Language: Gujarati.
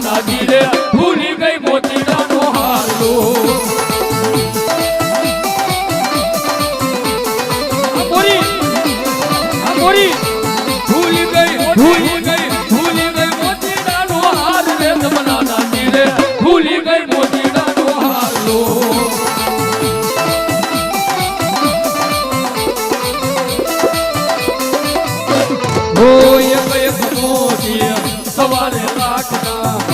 નાનાજી રે ભૂલી ગઈ મોતીડાનો હાલો ભૂલી ગઈ મોતીડાનો હાર રે નાનાજી રે ભૂલી ગઈ મોતીડાનો હાલો એક મોતી સવારે રાખતા